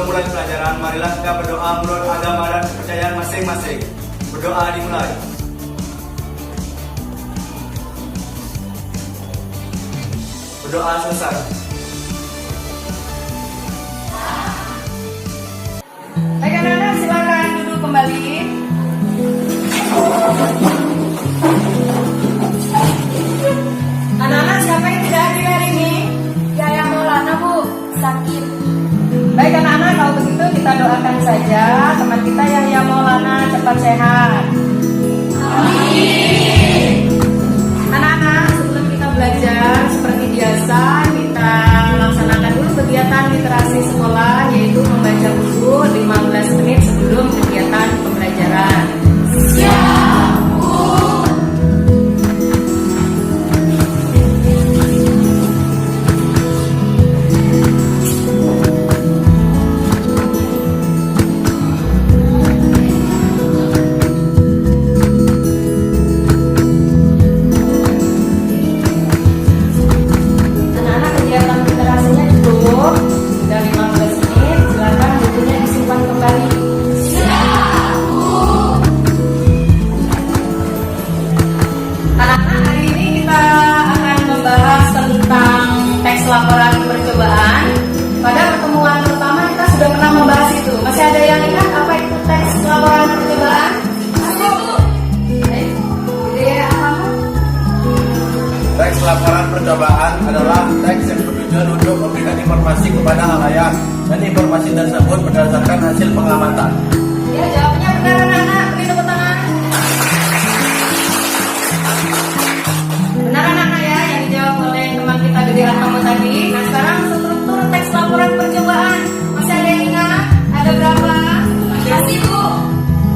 memulai pelajaran, marilah kita berdoa menurut agama dan kepercayaan masing-masing. Berdoa dimulai. Berdoa selesai. Baik anak-anak, silakan duduk kembali. Anak-anak, siapa yang tidak hadir hari ini? Yaya Maulana, Bu, sakit. Baik anak-anak, kalau begitu kita doakan saja teman kita Yahya Maulana cepat sehat. Amin. Anak-anak, sebelum kita belajar seperti biasa, kita laksanakan dulu kegiatan literasi sekolah, yaitu membaca buku 15 menit sebelum kegiatan pembelajaran. Siap, Bu. Anak-anak, kegiatan literasinya cukup. Sudah 15 menit, silakan bukunya disimpan kembali. Anak-anak, hari ini kita akan membahas tentang teks laporan percobaan. Pada pertemuan pertama kita sudah pernah membahas itu. Masih ada yang ingat apa itu teks laporan percobaan? Teks laporan percobaan adalah teks yang bertujuan untuk memberikan informasi kepada halayak, dan informasi tersebut berdasarkan hasil pengamatan. Ya, jawabnya benar anak-anak. Beri tepuk tangan. Benar anak-anak ya, yang dijawab oleh teman kita Gede Rahmamu tadi. Nah, sekarang struktur teks laporan percobaan. Masih ada yang ingat? Ada berapa? Masih, Bu.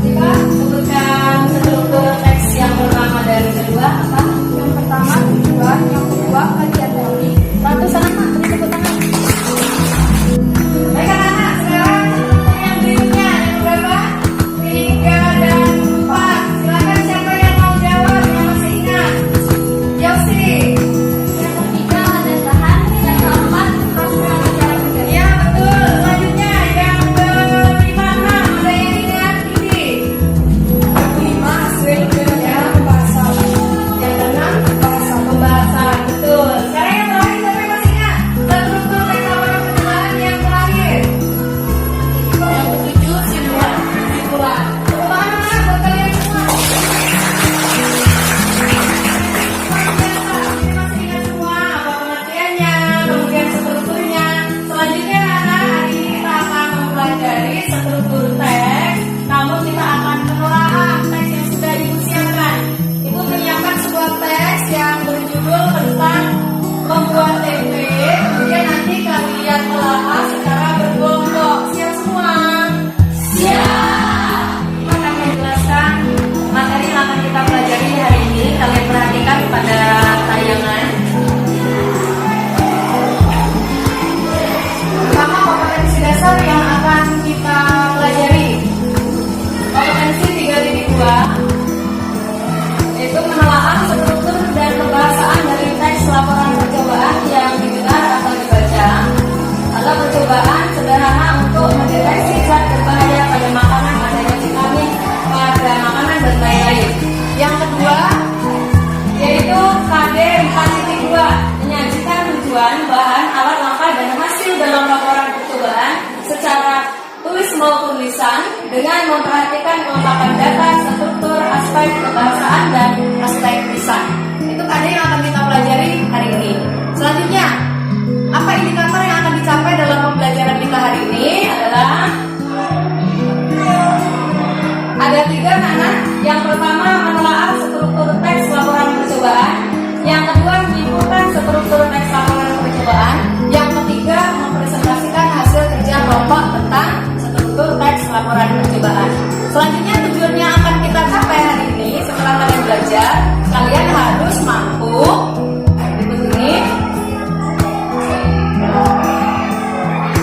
Coba sebutkan struktur teks yang pertama dan kedua apa? Yang pertama tujuan, yang kedua kajian teori. Lalu anak-anak, beri tepuk tangan. Baik anak-anak, sekarang struktur yang berikutnya ada berapa? 3 dan 4. Silakan siapa yang mau jawab yang masih ingat? Yosi. Yang ketiga ada tahan, yang keempat proses cara kerja. Iya betul. Selanjutnya yang kelima, ada yang ingat? Ini. Yang kelima hasil kerja pembahasan. Yang keenam pembahasan. Betul. Sekarang yang terakhir siapa yang masih ingat? Struktur teks laporan percobaan yang terakhir. Yang ketujuh simpulan. Tepuk tangan anak buat kalian semua. Ini masih ingat semua apa pengertiannya, kemudian strukturnya. Selanjutnya anak, hari ini kita akan mempelajari struktur teks. Namun kita akan menelaah teks yang sudah ibu siapkan. Ibu menyiapkan sebuah teks yang berjudul tentang membuat tempe. Kemudian nanti kalian telaah secara berkelompok. Siap semua? Siap. Ibu akan menjelaskan materi yang akan kita pelajari hari ini. Kalian perhatikan pada tayangan. Pertama, kompetensi dasar yang akan kita pelajari. Kompetensi 3.2 yaitu menelaah struktur dan kebahasaan dari teks laporan percobaan yang didengar atau dibaca, atau percobaan sederhana untuk mendeteksi zat berbahaya pada makanan, adanya vitamin pada makanan dan lain-lain. Yang kedua yaitu KD 4.2 menyajikan tujuan, bahan, alat langkah dan hasil dalam laporan percobaan secara tulis maupun lisan dengan memperhatikan kelengkapan data, struktur, aspek kebahasaan dan aspek lisan. Itu KD yang akan kita pelajari hari ini. Selanjutnya, apa indikator yang akan dicapai dalam pembelajaran kita hari ini adalah ada 3 anak. Yang pertama menelaah struktur teks laporan percobaan. Yang kedua menyimpulkan struktur teks laporan percobaan. Yang ketiga mempresentasikan hasil kerja kelompok tentang struktur teks laporan percobaan. Selanjutnya tujuannya akan kita capai hari ini. Setelah kalian belajar, kalian harus mampu berikut ini.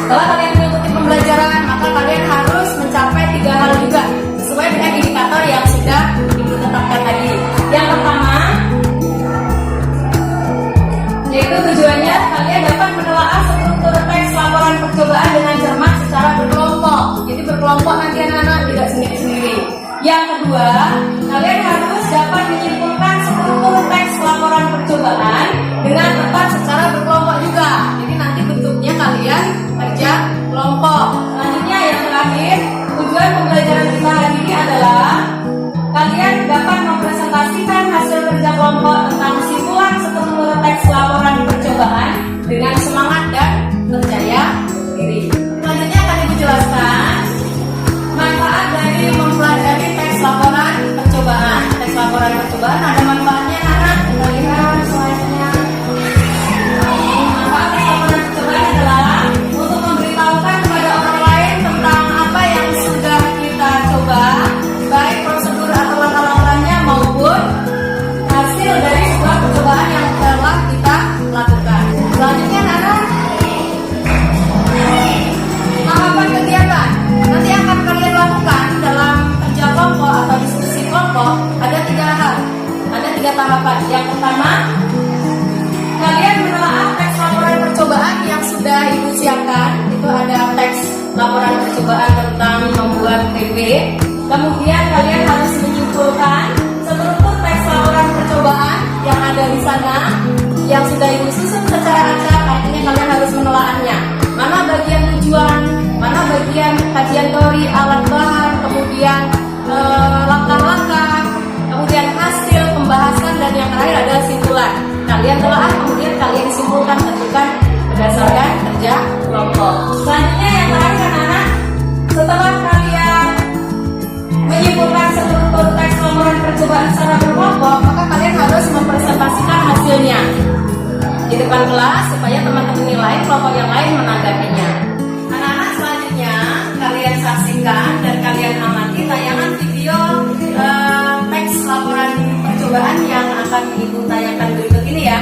Setelah kalian mengikuti pembelajaran, maka kalian harus mencapai 3 hal juga sesuai dengan indikator yang sudah ibu tetapkan tadi. Yang pertama, yaitu tujuannya kalian dapat menelaah struktur teks laporan percobaan dengan cermat secara berkelompok. Yang kedua, kalian harus dapat menyimpulkan struktur teks laporan percobaan dengan tepat secara berkelompok juga. Jadi nanti bentuknya kalian kerja kelompok. Selanjutnya yang terakhir, tujuan pembelajaran kita hari ini adalah kalian dapat mempresentasikan hasil kerja kelompok tentang kesimpulan struktur teks laporan percobaan dengan semangat dan percaya diri. Selanjutnya akan Ibu jelaskan manfaat dari mempelajari teks laporan percobaan. Teks laporan percobaan ada manfaatnya, anak. Kita lihat slide-nya. Manfaat teks laporan percobaan adalah untuk memberitahukan kepada orang lain tentang apa yang sudah kita coba, baik prosedur atau langkah-langkahnya maupun hasil dari sebuah percobaan yang telah kita lakukan. Selanjutnya, anak, tahapan kegiatan nanti akan kalian lakukan dalam kerja kelompok atau diskusi kelompok. Ada 3 hal, ada 3 tahapan. Yang pertama, kalian menelaah teks laporan percobaan yang sudah Ibu siapkan. Itu ada teks laporan percobaan tentang membuat TB. Kemudian kalian harus menyimpulkan struktur teks laporan percobaan yang ada di sana, yang sudah Ibu susun secara acak. Artinya kalian harus menelaahnya. Mana bagian tujuan, mana bagian kajian teori, alat bahan, kemudian langkah-langkah, kemudian hasil pembahasan, dan yang terakhir adalah simpulan. Kalian telaah, kemudian kalian simpulkan, tentukan berdasarkan kerja kelompok. Selanjutnya yang terakhir, anak-anak, setelah kalian menyimpulkan struktur teks laporan percobaan secara berkelompok, maka kalian harus mempresentasikan hasilnya di depan kelas supaya teman-teman yang lain, kelompok yang lain menanggapinya. Anak-anak, selanjutnya kalian saksikan dan kalian amati tayangan video teks laporan percobaan yang akan Ibu tayangkan berikut ini ya.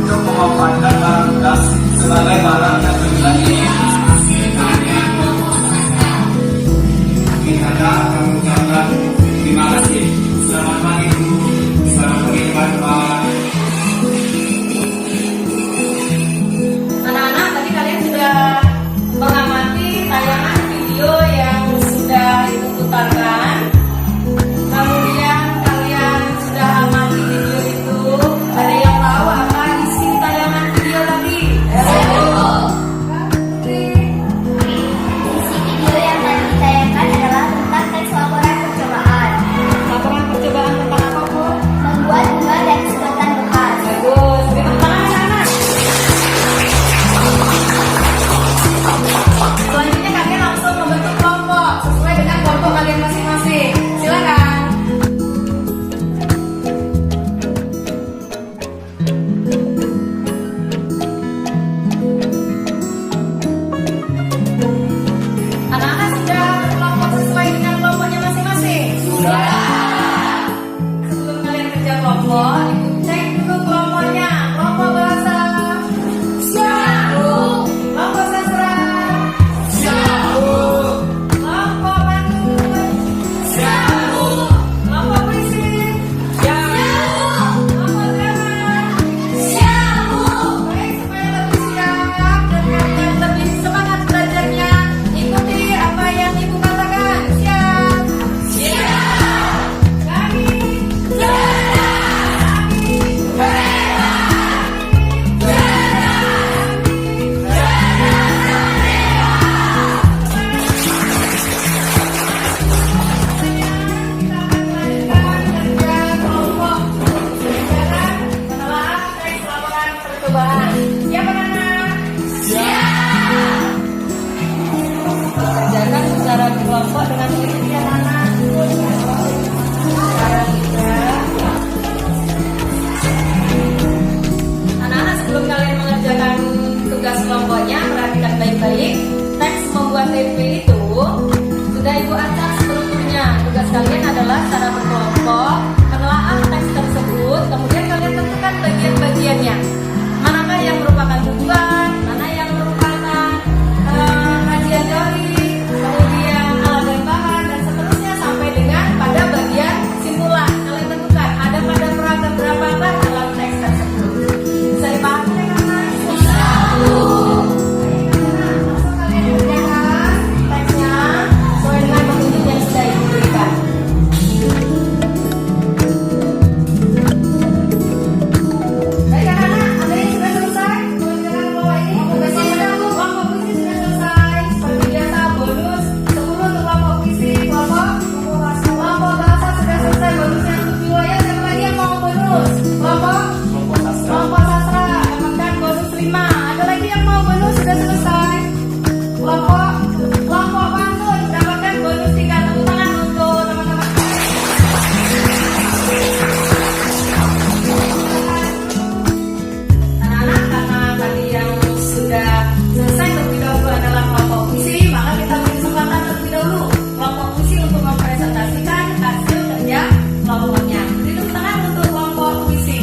Untuk memanfaatkan barang bekas sebagai barang yang berlagi. Kita akan mengucapkan terima kasih. Selamat pagi Bu, selamat pagi teman-teman. Anak-anak, tadi kalian sudah mengamati tayangan video yang sudah Ibu putarkan. Kemudian kalian sudah amati video itu. Ada yang tahu apa isi tayangan video tadi? Isi video yang tadi ditayangkan adalah tentang teks laporan percobaan. Laporan percobaan tentang apa, Bu? Membuat bunga dari sedotan bekas. Bagus, beri tepuk tangan anak-anak. Selanjutnya kalian langsung membentuk kelompok sesuai dengan kelompok kalian masing-masing. Silakan. Anak-anak sudah berkelompok sesuai dengan kelompoknya masing-masing? Sudah. Sebelum kalian kerja kelompok, Ibu cek dulu kelompoknya. Kelompok bahasa siap. Kelompok sastra siap. Kelompok Bandung siap. Kelompok puisi siap. Kelompok drama siap. Baik, supaya lebih siap dan kalian lebih semangat belajarnya, ikuti apa yang Ibu katakan. Siap. Siap. Kami siap. Kami bonus. Kelompok Kelompok sastra. dapatkan bonus 5. Ada lagi yang mau bonus? Sudah selesai. Kelompok pantun dapatkan bonus 3. Tepuk tangan untuk teman-teman. Anak-anak, karena tadi yang sudah selesai terlebih dahulu adalah kelompok puisi, maka kita beri kesempatan terlebih dahulu kelompok puisi untuk mempresentasikan hasil kerja kelompoknya. Beri tepuk tangan untuk kelompok puisi.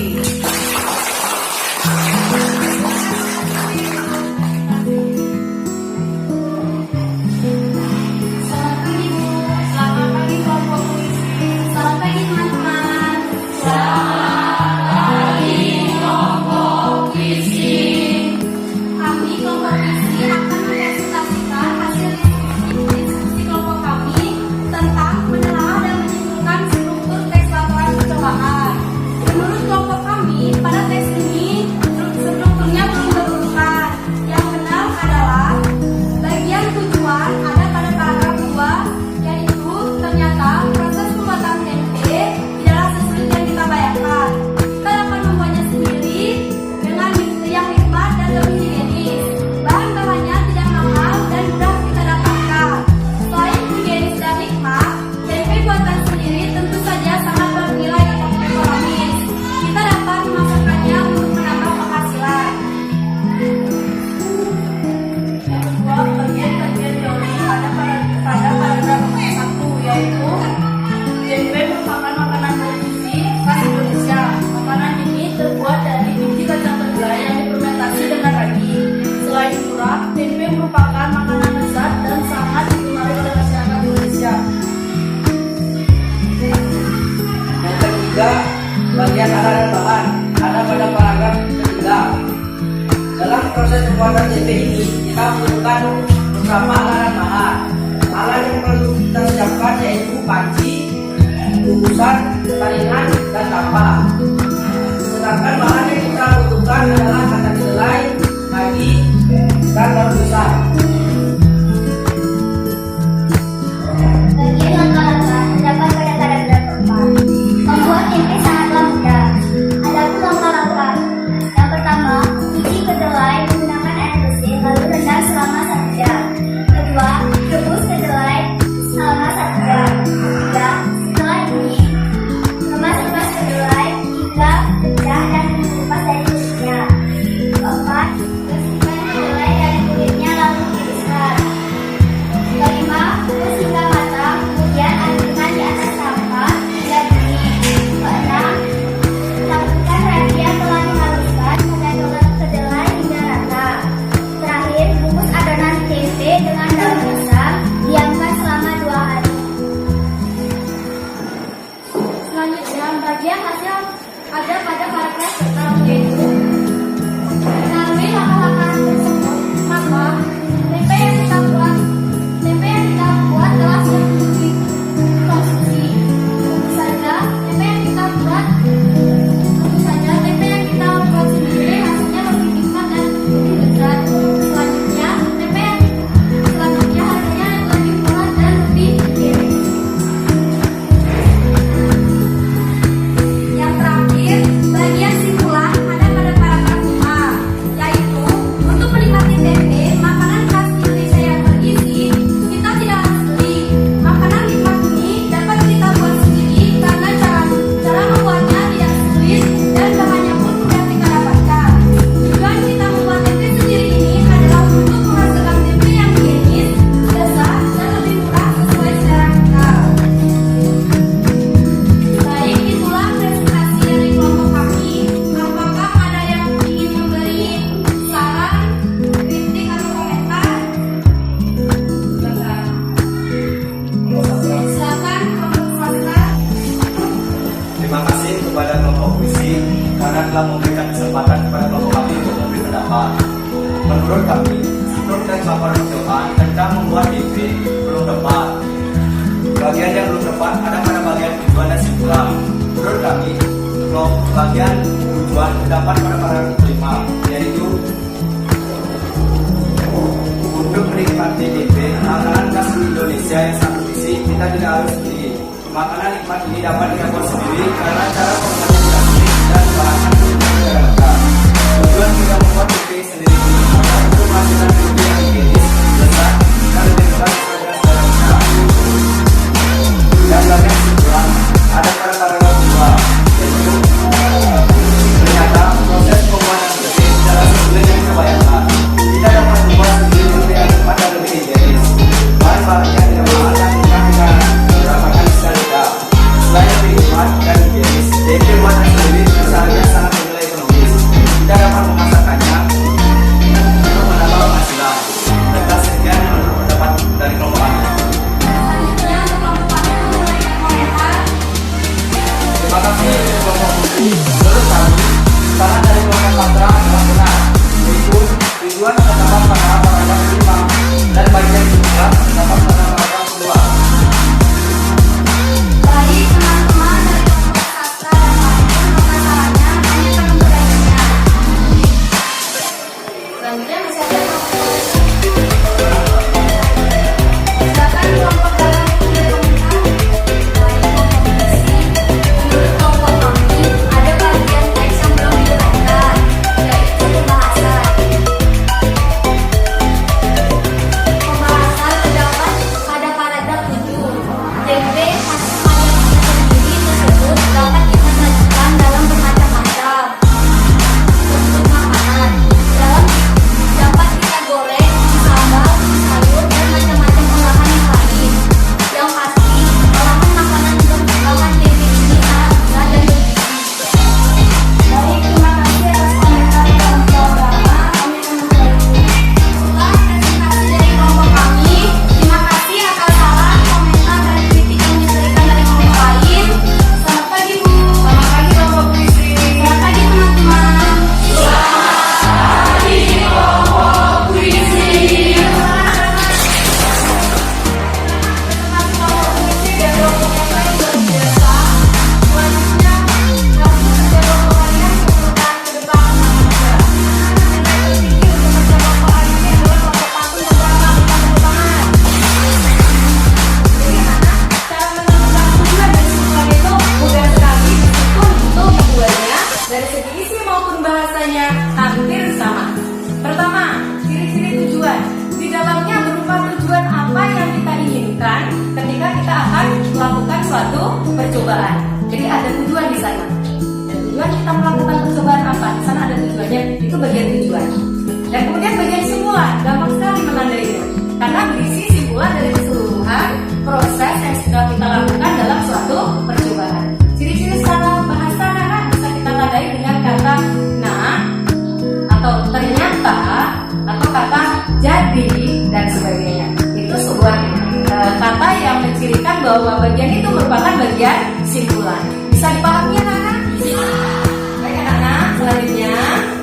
Selamat pagi, Bu. Selamat pagi kelompok puisi. Selamat pagi, teman-teman. Kami kelompok puisi akan mempresentasikan hasil diskusi kelompok kami tentang menelaah dan menyimpulkan struktur teks laporan percobaan. Menurut kelompok kami, pada teks ini strukturnya belum berurutan. Yang benar adalah bagian tujuan ada pada paragraf 2, yaitu ternyata proses pembuatan tempe tidaklah sesulit yang kita bayangkan. Kita dapat membuatnya sendiri dengan yang nikmat dan lebih higienis. Bahan-bahannya tidak mahal dan mudah kita dapatkan. Selain higienis dan nikmat, tempe buatan sendiri tentu saja sangat bernilai ekonomis. Kita dapat memasarkannya untuk menambah penghasilan. Yang kedua, bagian teori ada pada paragraf 1, yaitu tempe merupakan makanan tradisi khas Indonesia. Makanan ini terbuat dari biji kacang kedelai yang difermentasi dengan ragi. Selain murah, tempe merupakan makanan lezat dan sangat digemari oleh masyarakat Indonesia. Yang ketiga, bagian arah dan bahan ada pada paragraf ketiga. Dalam proses pembuatan tempe ini, kita membutuhkan beberapa alat dan bahan. Alat yang perlu kita siapkan yaitu panci, bungkusan, taringan, dan tapak. Sedangkan bahan yang kita butuhkan adalah kacang kedelai, ragi, dan daun pisang. Bagian langkah-langkah terdapat pada paragraf 4. Membuat tempe sangatlah mudah. Adapun langkah-langkah. Yang pertama, cuci kedelai menggunakan air bersih lalu rendam selama 1 jam. Kedua, rebus kedelai selama 1 jam. Tiga, setelah ini, kemas kedelai hingga pecah dan dikupas dari kulitnya. Keempat, bersihkan kedelai dari kulitnya lalu tiriskan. Kelima, rebus hingga matang, kemudian airkan di atas sampah hingga dingin. Keenam, lakukan ragi yang telah dihaluskan pada kedelai hingga rata. Terakhir, bungkus adonan tempe dengan daun pisang, diamkan selama 2 hari. Selanjutnya, bagian hasil ada pada paragraf 6, yaitu melalui langkah-langkah tersebut, maka tempe yang kita buat telah siap untuk dikonsumsi. Tentu saja tempe yang kita buat sendiri hasilnya lebih nikmat dan lebih lezat. Selanjutnya harganya lebih murah dan lebih higienis. Yang terakhir, bagian simpulan ada pada paragraf 5, yaitu untuk menikmati tempe, makanan khas Indonesia yang bergizi, kita tidak harus beli. Makanan nikmat ini dapat kita buat sendiri karena cara membuatnya tidak sulit dan bahannya pun mudah kita dapatkan. Tujuan kita membuat tempe sendiri ini adalah untuk menghasilkan tempe yang higienis, lezat, dan lebih murah sesuai selera kita. Baik, itulah presentasi dari kelompok kami. Apakah ada yang ingin memberi saran, kritik, atau komentar? Silakan kelompok swasta. Terima kasih kepada kelompok puisi karena telah memberikan kesempatan kepada kelompok kami untuk memberi pendapat. Menurut kami, struktur teks laporan percobaan tentang membuat tempe belum tepat. Bagian yang belum tepat ada pada bagian tujuan dan simpulan. Menurut kami, bagian tujuan terdapat pada paragraf 5, yaitu untuk menikmati tempe, makanan khas Indonesia yang sangat bergizi, kita tidak harus beli. Makanan nikmat ini dapat kita buat sendiri karena cara pembuatannya tidak sulit Itu bagian tujuan. Dan kemudian bagian simpulan, gampang sekali menandainya. Karena berisi simpulan dari keseluruhan proses yang sudah kita lakukan dalam suatu percobaan. Ciri-ciri secara bahasa anak bisa kita tandai dengan kata nah, atau ternyata, atau kata jadi, dan sebagainya. Itu sebuah kata yang mencirikan bahwa bagian itu merupakan bagian simpulan. Bisa dipahami ya anak? Bisa. Baik anak-anak, selanjutnya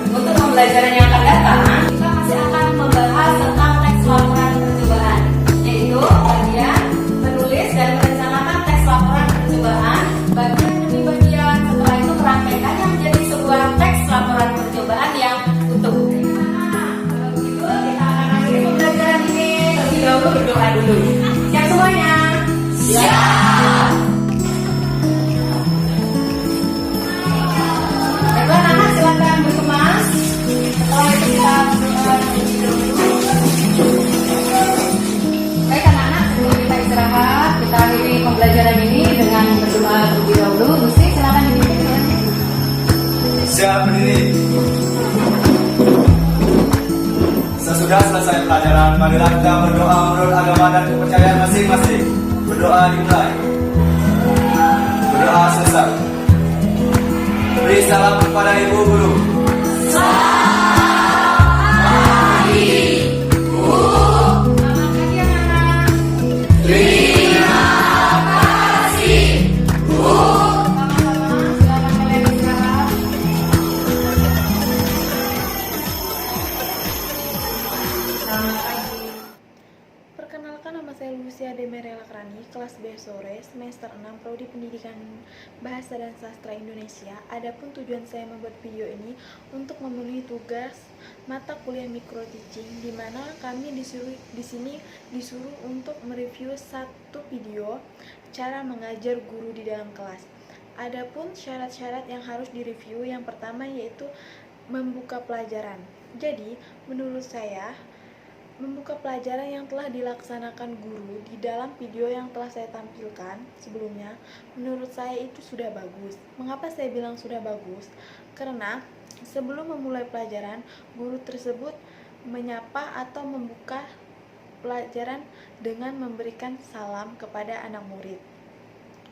untuk pembelajaran yang akan datang, kita masih akan membahas tentang teks laporan percobaan, yaitu bagian menulis dan merencanakan teks laporan percobaan, bagian demi bagian. Setelah itu merangkaikannya menjadi sebuah teks laporan percobaan yang utuh. Kalau begitu kita akan akhiri pembelajaran ini. Terlebih dahulu berdoa dulu. Siap semuanya? Siap. Baiklah anak, silakan berkemas. Setelah itu kita berdoa terlebih dahulu. Baik anak-anak, sebelum kita istirahat, kita akhiri pembelajaran ini dengan berdoa terlebih dahulu. Gusti, silakan dipimpin ya. Siap berdiri. Sesudah selesai pelajaran, marilah kita berdoa menurut agama dan kepercayaan masing-masing. Berdoa dimulai. Berdoa selesai. Beri salam kepada Ibu Guru. Selamat pagi anak-anak. Sama-sama, silakan kalian istirahat. Selamat pagi. Perkenalkan, nama saya Lucia Demerela Krani, kelas B sore, semester 6, Prodi Pendidikan Bahasa dan Sastra Indonesia. Adapun tujuan saya membuat video ini untuk memenuhi tugas mata kuliah micro teaching, di mana kami di sini disuruh untuk mereview satu video cara mengajar guru di dalam kelas. Adapun syarat-syarat yang harus direview, yang pertama yaitu membuka pelajaran. Jadi, menurut saya, membuka pelajaran yang telah dilaksanakan guru di dalam video yang telah saya tampilkan sebelumnya, menurut saya itu sudah bagus. Mengapa saya bilang sudah bagus? Karena sebelum memulai pelajaran, guru tersebut menyapa atau membuka pelajaran dengan memberikan salam kepada anak murid.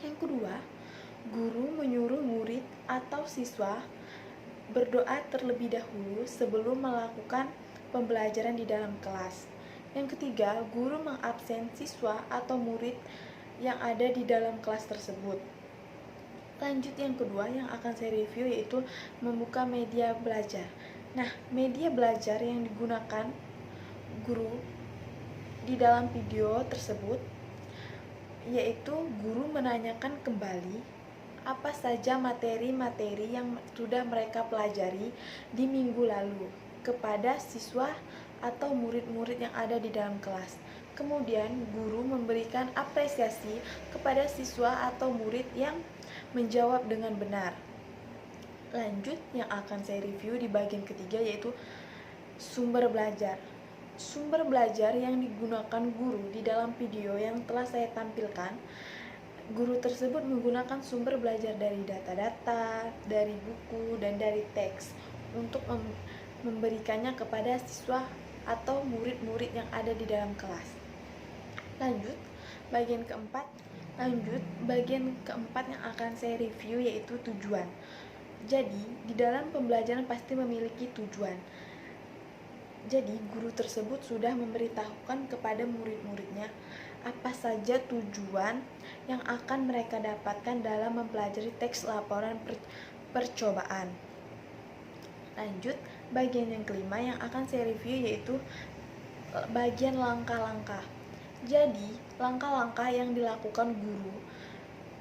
Yang kedua, guru menyuruh murid atau siswa berdoa terlebih dahulu sebelum melakukan pembelajaran di dalam kelas. Yang ketiga, guru mengabsen siswa atau murid yang ada di dalam kelas tersebut. Lanjut, yang kedua yang akan saya review yaitu membuka media belajar. Nah, media belajar yang digunakan guru di dalam video tersebut yaitu guru menanyakan kembali apa saja materi-materi yang sudah mereka pelajari di minggu lalu kepada siswa atau murid-murid yang ada di dalam kelas. Kemudian guru memberikan apresiasi kepada siswa atau murid yang menjawab dengan benar. Lanjut, yang akan saya review di bagian ketiga yaitu sumber belajar. Sumber belajar yang digunakan guru di dalam video yang telah saya tampilkan, guru tersebut menggunakan sumber belajar dari data-data, dari buku, dan dari teks untuk memberikannya kepada siswa atau murid-murid yang ada di dalam kelas. Lanjut, bagian keempat yang akan saya review yaitu tujuan. Jadi, di dalam pembelajaran pasti memiliki tujuan. Jadi, guru tersebut sudah memberitahukan kepada murid-muridnya apa saja tujuan yang akan mereka dapatkan dalam mempelajari teks laporan percobaan. Lanjut, bagian yang kelima yang akan saya review yaitu bagian langkah-langkah. Jadi, langkah-langkah yang dilakukan guru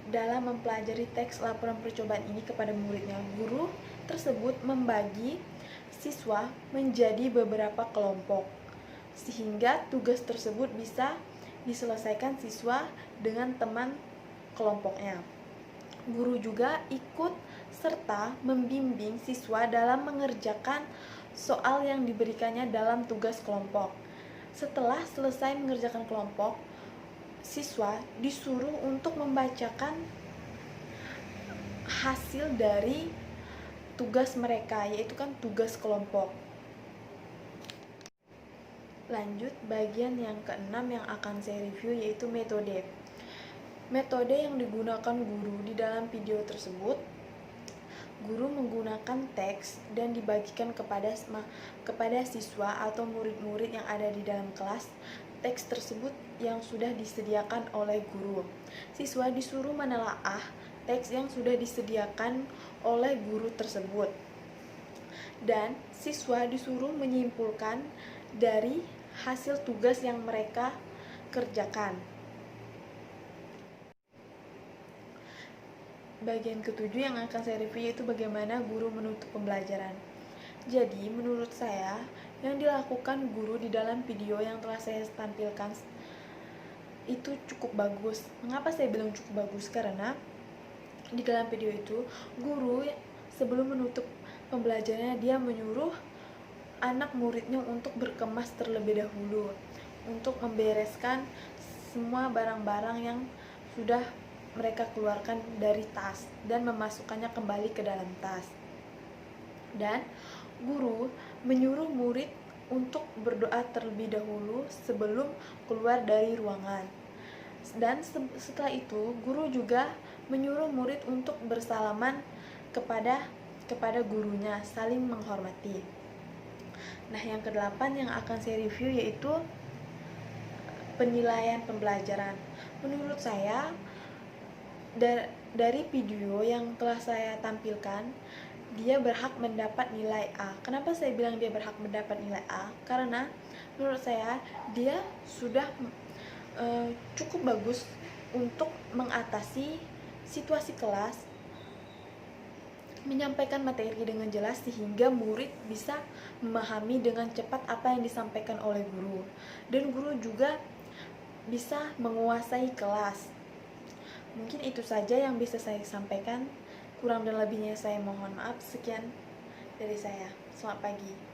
dalam mempelajari teks laporan percobaan ini kepada muridnya. Guru tersebut membagi siswa menjadi beberapa kelompok, sehingga tugas tersebut bisa diselesaikan siswa dengan teman kelompoknya. Guru juga ikut serta membimbing siswa dalam mengerjakan soal yang diberikannya dalam tugas kelompok. Setelah selesai mengerjakan kelompok, siswa disuruh untuk membacakan hasil dari tugas mereka, yaitu kan tugas kelompok. Lanjut, bagian yang keenam yang akan saya review yaitu metode. Metode yang digunakan guru di dalam video tersebut, guru menggunakan teks dan dibagikan kepada siswa atau murid-murid yang ada di dalam kelas. Teks tersebut yang sudah disediakan oleh guru. Siswa disuruh menelaah teks yang sudah disediakan oleh guru tersebut. Dan siswa disuruh menyimpulkan dari hasil tugas yang mereka kerjakan. Bagian ketujuh yang akan saya review yaitu bagaimana guru menutup pembelajaran. Jadi, menurut saya, yang dilakukan guru di dalam video yang telah saya tampilkan itu cukup bagus. Mengapa saya bilang cukup bagus? Karena di dalam video itu, guru sebelum menutup pembelajarannya, dia menyuruh anak muridnya untuk berkemas terlebih dahulu, untuk membereskan semua barang-barang yang sudah mereka keluarkan dari tas dan memasukkannya kembali ke dalam tas. Dan guru menyuruh murid untuk berdoa terlebih dahulu sebelum keluar dari ruangan. Dan setelah itu guru juga menyuruh murid untuk bersalaman kepada gurunya, saling menghormati. Nah, yang kedelapan yang akan saya review yaitu penilaian pembelajaran. Menurut saya, dari video yang telah saya tampilkan, dia berhak mendapat nilai A. Kenapa saya bilang dia berhak mendapat nilai A? Karena menurut saya dia sudah cukup bagus untuk mengatasi situasi kelas, menyampaikan materi dengan jelas sehingga murid bisa memahami dengan cepat apa yang disampaikan oleh guru, dan guru juga bisa menguasai kelas. Mungkin itu saja yang bisa saya sampaikan. Kurang dan lebihnya saya mohon maaf. Sekian dari saya. Selamat pagi.